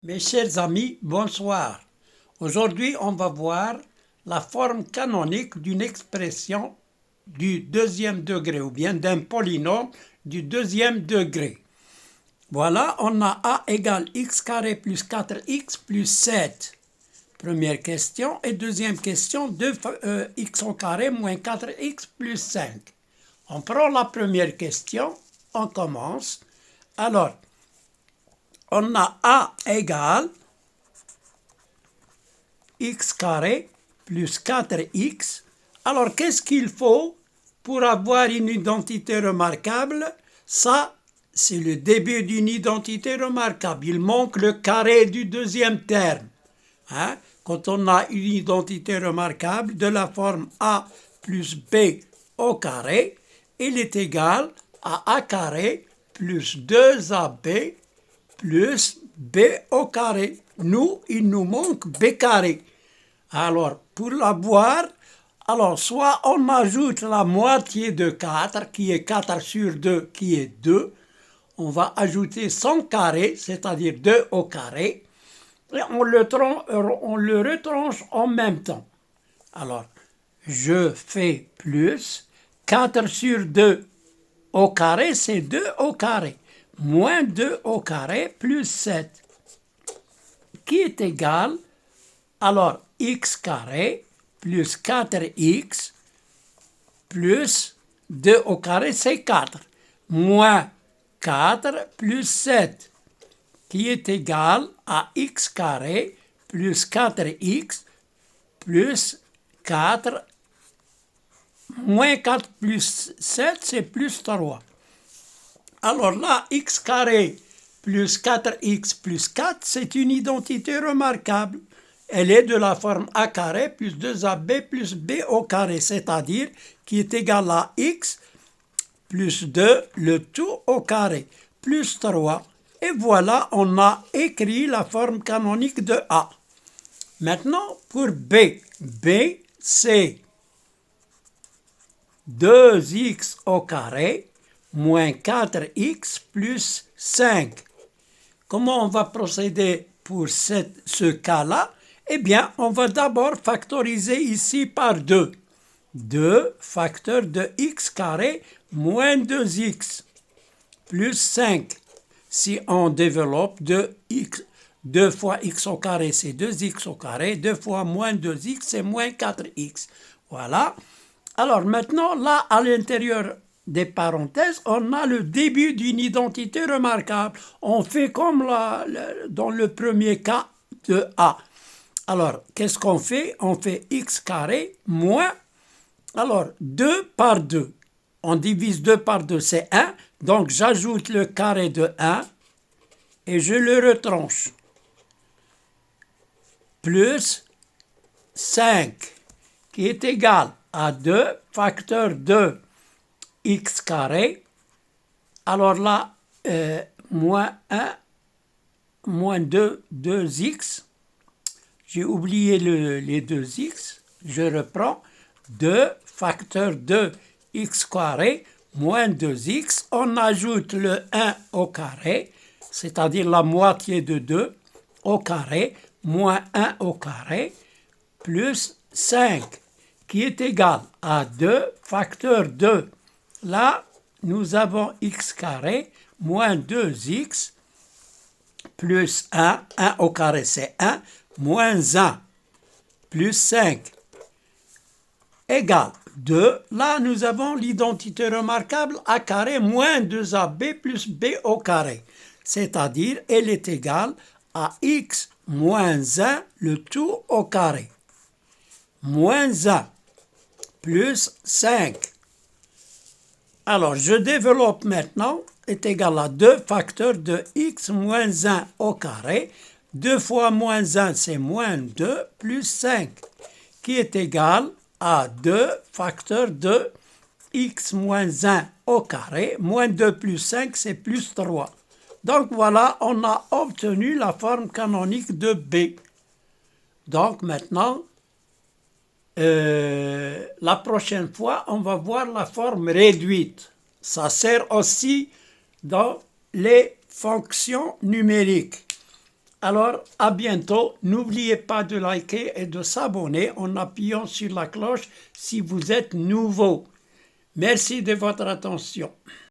Mes chers amis, bonsoir. Aujourd'hui, on va voir la forme canonique d'une expression du deuxième degré ou bien d'un polynôme du deuxième degré. Voilà, on a a égale x carré plus 4x plus 7. Première question. Et deuxième question, 2x au carré moins 4x plus 5. On prend la première question, on commence. Alors, on a a égale x carré plus 4x. Alors, qu'est-ce qu'il faut pour avoir une identité remarquable? Ça, c'est le début d'une identité remarquable. Il manque le carré du deuxième terme. Hein? Quand on a une identité remarquable de la forme a plus b au carré, il est égal à a carré plus 2ab plus b au carré. Nous, il nous manque b carré. Alors, pour l'avoir, alors soit on ajoute la moitié de 4, qui est 4 sur 2, qui est 2. On va ajouter son carré, c'est-à-dire 2 au carré. Et on le retranche en même temps. Alors, je fais plus 4 sur 2 au carré, c'est 2 au carré. Moins 2 au carré plus 7. Qui est égal, alors, x carré plus 4x plus 2 au carré, c'est 4. Moins 4 plus 7, qui est égal à x carré plus 4x plus 4, moins 4 plus 7, c'est plus 3. Alors là, x carré plus 4x plus 4, c'est une identité remarquable. Elle est de la forme a carré plus 2ab plus b au carré, c'est-à-dire qui est égal à x plus 2, le tout au carré, plus 3. Et voilà, on a écrit la forme canonique de A. Maintenant, pour B. B, c'est 2x au carré moins 4x plus 5. Comment on va procéder pour ce cas-là? Eh bien, on va d'abord factoriser ici par 2. 2 facteur de x carré moins 2x plus 5. Si on développe 2 fois x au carré, c'est 2x au carré. 2 fois moins 2x, c'est moins 4x. Voilà. Alors maintenant, là, à l'intérieur des parenthèses, on a le début d'une identité remarquable. On fait comme dans le premier cas de A. Alors, qu'est-ce qu'on fait? On fait x carré moins, alors 2 par 2. On divise 2 par 2, c'est 1. Donc, j'ajoute le carré de 1 et je le retranche. Plus 5, qui est égal à 2 facteur de x carré. Alors là, moins 1, moins 2, 2x. J'ai oublié les 2x. Je reprends 2 facteur de x carré moins 2x. On ajoute le 1 au carré, c'est-à-dire la moitié de 2 au carré, moins 1 au carré, plus 5, qui est égal à 2 facteur de. Là, nous avons x carré moins 2x plus 1. 1 au carré, c'est 1. Moins 1 plus 5 égale 2. Là, nous avons l'identité remarquable a carré moins 2ab plus b au carré. C'est-à-dire, elle est égale à x moins 1, le tout au carré. Moins 1 plus 5. Alors, je développe maintenant, est égal à 2 facteurs de x moins 1 au carré. 2 fois moins 1, c'est moins 2, plus 5, qui est égal à 2 facteurs de x moins 1 au carré. Moins 2 plus 5, c'est plus 3. Donc voilà, on a obtenu la forme canonique de B. Donc maintenant, la prochaine fois, on va voir la forme réduite. Ça sert aussi dans les fonctions numériques. Alors, à bientôt. N'oubliez pas de liker et de s'abonner en appuyant sur la cloche si vous êtes nouveau. Merci de votre attention.